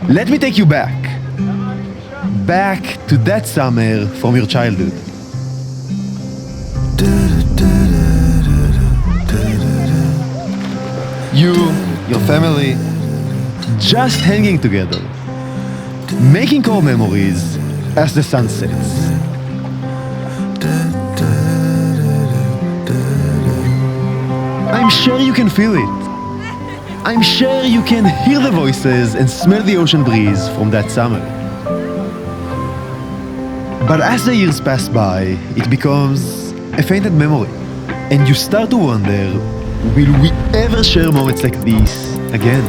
Let me take you back. Back to that summer from your childhood. You, your family, just hanging together, making core memories as the sun sets. I'm sure you can feel it. I'm sure you can hear the voices and smell the ocean breeze from that summer. But as the years pass by, it becomes a fainted memory. And you start to wonder, will we ever share moments like this again?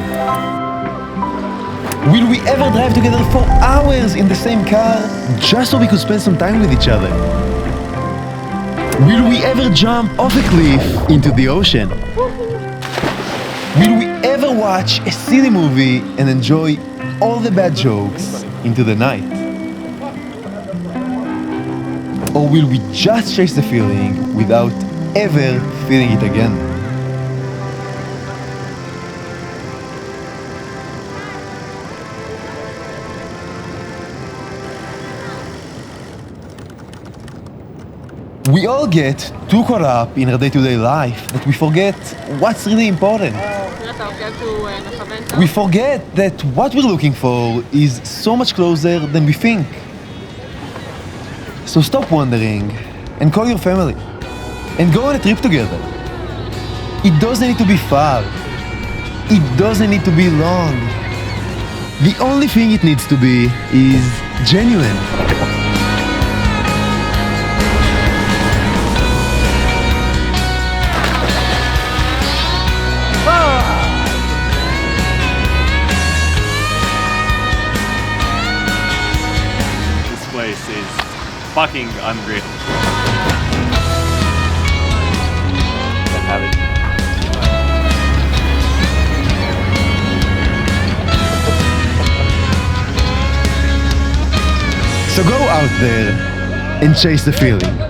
Will we ever drive together for hours in the same car just so we could spend some time with each other? Will we ever jump off a cliff into the ocean? Will we ever watch a silly movie and enjoy all the bad jokes into the night? Or will we just chase the feeling without ever feeling it again? We all get too caught up in our day-to-day life that we forget what's really important. We forget that what we're looking for is so much closer than we think. So stop wondering and call your family and go on a trip together. It doesn't need to be far. It doesn't need to be long. The only thing it needs to be is genuine. This place is fucking unreal. Don't have it. So go out there and chase the feeling.